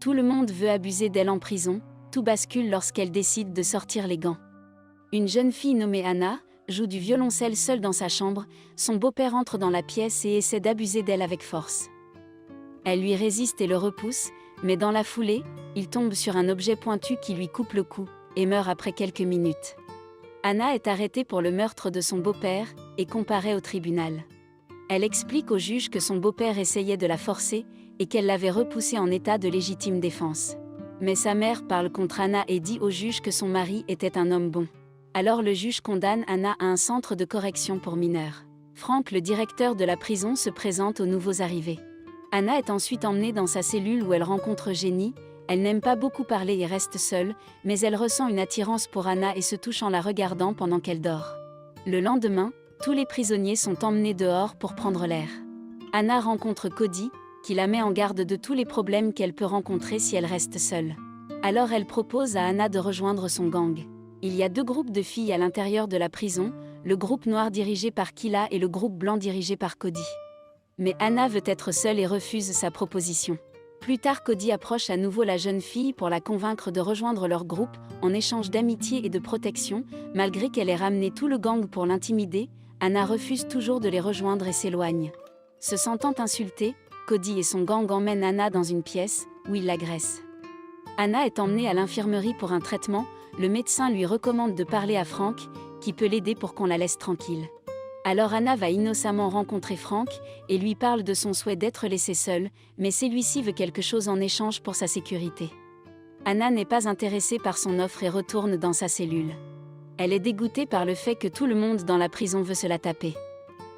Tout le monde veut abuser d'elle en prison, tout bascule lorsqu'elle décide de sortir les gants. Une jeune fille nommée Anna joue du violoncelle seule dans sa chambre, son beau-père entre dans la pièce et essaie d'abuser d'elle avec force. Elle lui résiste et le repousse, mais dans la foulée, il tombe sur un objet pointu qui lui coupe le cou, et meurt après quelques minutes. Anna est arrêtée pour le meurtre de son beau-père, et comparée au tribunal. Elle explique au juge que son beau-père essayait de la forcer, et qu'elle l'avait repoussé en état de légitime défense. Mais sa mère parle contre Anna et dit au juge que son mari était un homme bon. Alors le juge condamne Anna à un centre de correction pour mineurs. Frank, le directeur de la prison, se présente aux nouveaux arrivés. Anna est ensuite emmenée dans sa cellule où elle rencontre Jenny. Elle n'aime pas beaucoup parler et reste seule, mais elle ressent une attirance pour Anna et se touche en la regardant pendant qu'elle dort. Le lendemain, tous les prisonniers sont emmenés dehors pour prendre l'air. Anna rencontre Cody, qui la met en garde de tous les problèmes qu'elle peut rencontrer si elle reste seule. Alors elle propose à Anna de rejoindre son gang. Il y a deux groupes de filles à l'intérieur de la prison, le groupe noir dirigé par Kila et le groupe blanc dirigé par Cody. Mais Anna veut être seule et refuse sa proposition. Plus tard, Cody approche à nouveau la jeune fille pour la convaincre de rejoindre leur groupe, en échange d'amitié et de protection. Malgré qu'elle ait ramené tout le gang pour l'intimider, Anna refuse toujours de les rejoindre et s'éloigne. Se sentant insultée, Cody et son gang emmènent Anna dans une pièce, où ils l'agressent. Anna est emmenée à l'infirmerie pour un traitement, le médecin lui recommande de parler à Frank, qui peut l'aider pour qu'on la laisse tranquille. Alors Anna va innocemment rencontrer Frank, et lui parle de son souhait d'être laissée seule, mais celui-ci veut quelque chose en échange pour sa sécurité. Anna n'est pas intéressée par son offre et retourne dans sa cellule. Elle est dégoûtée par le fait que tout le monde dans la prison veut se la taper.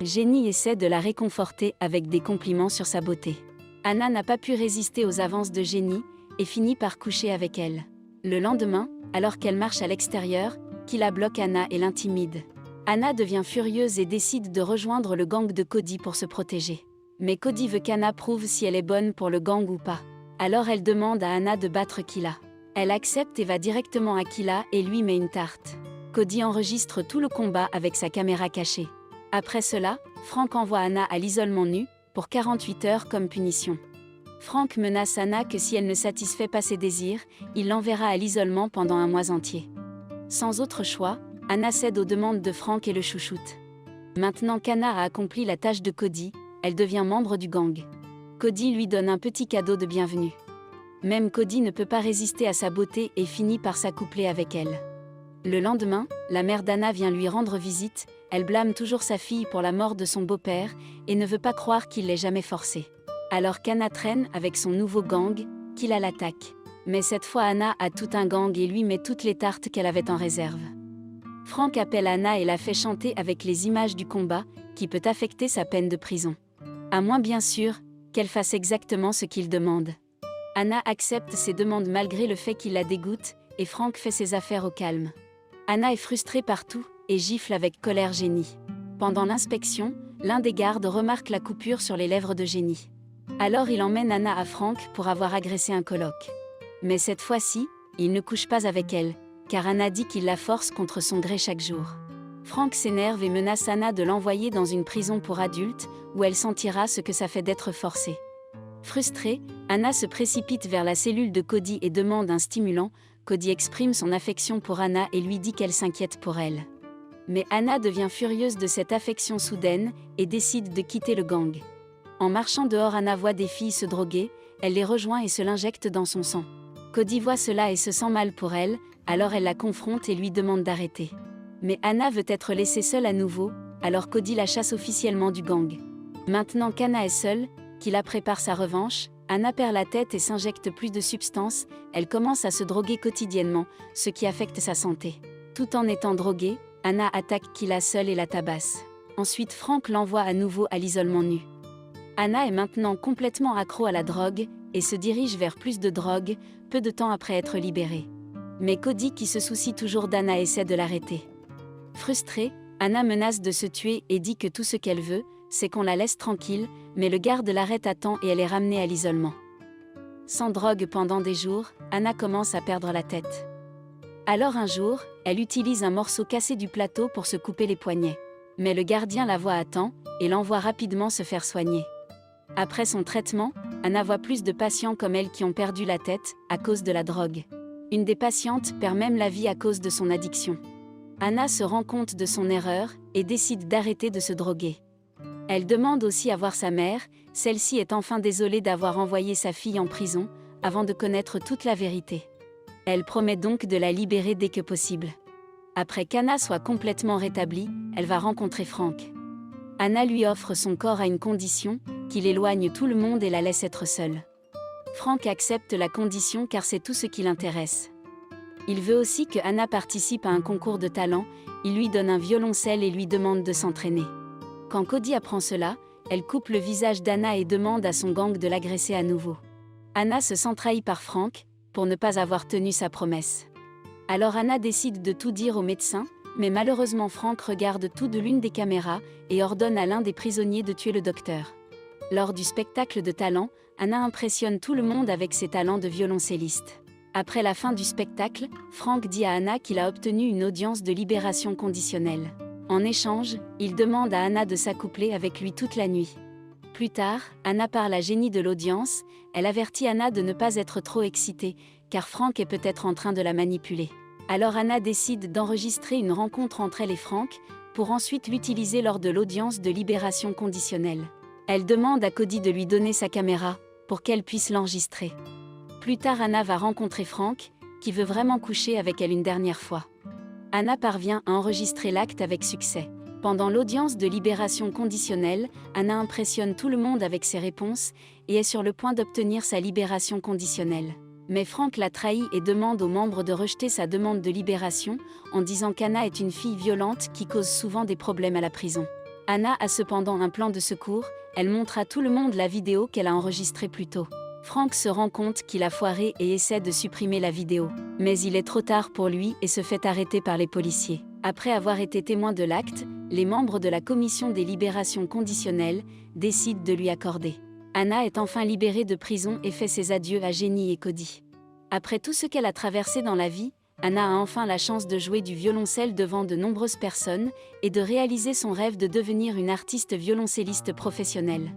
Jenny essaie de la réconforter avec des compliments sur sa beauté. Anna n'a pas pu résister aux avances de Jenny, et finit par coucher avec elle. Le lendemain, alors qu'elle marche à l'extérieur, Kila bloque Anna et l'intimide. Anna devient furieuse et décide de rejoindre le gang de Cody pour se protéger. Mais Cody veut qu'Anna prouve si elle est bonne pour le gang ou pas. Alors elle demande à Anna de battre Kila. Elle accepte et va directement à Kila et lui met une tarte. Cody enregistre tout le combat avec sa caméra cachée. Après cela, Frank envoie Anna à l'isolement nu, pour 48 heures comme punition. Frank menace Anna que si elle ne satisfait pas ses désirs, il l'enverra à l'isolement pendant un mois entier. Sans autre choix, Anna cède aux demandes de Frank et le chouchoute. Maintenant qu'Anna a accompli la tâche de Cody, elle devient membre du gang. Cody lui donne un petit cadeau de bienvenue. Même Cody ne peut pas résister à sa beauté et finit par s'accoupler avec elle. Le lendemain, la mère d'Anna vient lui rendre visite, elle blâme toujours sa fille pour la mort de son beau-père et ne veut pas croire qu'il l'ait jamais forcée. Alors qu'Anna traîne avec son nouveau gang, Kila l'attaque. Mais cette fois Anna a tout un gang et lui met toutes les tartes qu'elle avait en réserve. Frank appelle Anna et la fait chanter avec les images du combat, qui peut affecter sa peine de prison. À moins bien sûr, qu'elle fasse exactement ce qu'il demande. Anna accepte ses demandes malgré le fait qu'il la dégoûte, et Frank fait ses affaires au calme. Anna est frustrée par tout, et gifle avec colère Jenny. Pendant l'inspection, l'un des gardes remarque la coupure sur les lèvres de Jenny. Alors il emmène Anna à Frank pour avoir agressé un coloc. Mais cette fois-ci, il ne couche pas avec elle, car Anna dit qu'il la force contre son gré chaque jour. Frank s'énerve et menace Anna de l'envoyer dans une prison pour adultes, où elle sentira ce que ça fait d'être forcée. Frustrée, Anna se précipite vers la cellule de Cody et demande un stimulant. Cody exprime son affection pour Anna et lui dit qu'elle s'inquiète pour elle. Mais Anna devient furieuse de cette affection soudaine, et décide de quitter le gang. En marchant dehors, Anna voit des filles se droguer, elle les rejoint et se l'injecte dans son sang. Cody voit cela et se sent mal pour elle, alors elle la confronte et lui demande d'arrêter. Mais Anna veut être laissée seule à nouveau, alors Cody la chasse officiellement du gang. Maintenant qu'Anna est seule, Kila prépare sa revanche, Anna perd la tête et s'injecte plus de substances, elle commence à se droguer quotidiennement, ce qui affecte sa santé. Tout en étant droguée, Anna attaque Kila seule et la tabasse. Ensuite Frank l'envoie à nouveau à l'isolement nu. Anna est maintenant complètement accro à la drogue, et se dirige vers plus de drogue, peu de temps après être libérée. Mais Cody, qui se soucie toujours d'Anna, essaie de l'arrêter. Frustrée, Anna menace de se tuer et dit que tout ce qu'elle veut, c'est qu'on la laisse tranquille, mais le garde l'arrête à temps et elle est ramenée à l'isolement. Sans drogue pendant des jours, Anna commence à perdre la tête. Alors un jour, elle utilise un morceau cassé du plateau pour se couper les poignets. Mais le gardien la voit à temps, et l'envoie rapidement se faire soigner. Après son traitement, Anna voit plus de patients comme elle qui ont perdu la tête à cause de la drogue. Une des patientes perd même la vie à cause de son addiction. Anna se rend compte de son erreur et décide d'arrêter de se droguer. Elle demande aussi à voir sa mère, celle-ci est enfin désolée d'avoir envoyé sa fille en prison, avant de connaître toute la vérité. Elle promet donc de la libérer dès que possible. Après qu'Anna soit complètement rétablie, elle va rencontrer Frank. Anna lui offre son corps à une condition, qu'il éloigne tout le monde et la laisse être seule. Frank accepte la condition car c'est tout ce qui l'intéresse. Il veut aussi que Anna participe à un concours de talent, il lui donne un violoncelle et lui demande de s'entraîner. Quand Cody apprend cela, elle coupe le visage d'Anna et demande à son gang de l'agresser à nouveau. Anna se sent trahie par Frank, pour ne pas avoir tenu sa promesse. Alors Anna décide de tout dire au médecin, mais malheureusement Frank regarde tout de l'une des caméras et ordonne à l'un des prisonniers de tuer le docteur. Lors du spectacle de talent, Anna impressionne tout le monde avec ses talents de violoncelliste. Après la fin du spectacle, Frank dit à Anna qu'il a obtenu une audience de libération conditionnelle. En échange, il demande à Anna de s'accoupler avec lui toute la nuit. Plus tard, Anna parle à Jenny de l'audience, elle avertit Anna de ne pas être trop excitée, car Frank est peut-être en train de la manipuler. Alors Anna décide d'enregistrer une rencontre entre elle et Frank, pour ensuite l'utiliser lors de l'audience de libération conditionnelle. Elle demande à Cody de lui donner sa caméra, pour qu'elle puisse l'enregistrer. Plus tard Anna va rencontrer Frank, qui veut vraiment coucher avec elle une dernière fois. Anna parvient à enregistrer l'acte avec succès. Pendant l'audience de libération conditionnelle, Anna impressionne tout le monde avec ses réponses, et est sur le point d'obtenir sa libération conditionnelle. Mais Frank la trahit et demande aux membres de rejeter sa demande de libération, en disant qu'Anna est une fille violente qui cause souvent des problèmes à la prison. Anna a cependant un plan de secours, elle montre à tout le monde la vidéo qu'elle a enregistrée plus tôt. Frank se rend compte qu'il a foiré et essaie de supprimer la vidéo. Mais il est trop tard pour lui et se fait arrêter par les policiers. Après avoir été témoin de l'acte, les membres de la commission des libérations conditionnelles décident de lui accorder. Anna est enfin libérée de prison et fait ses adieux à Jenny et Cody. Après tout ce qu'elle a traversé dans la vie, Anna a enfin la chance de jouer du violoncelle devant de nombreuses personnes et de réaliser son rêve de devenir une artiste violoncelliste professionnelle.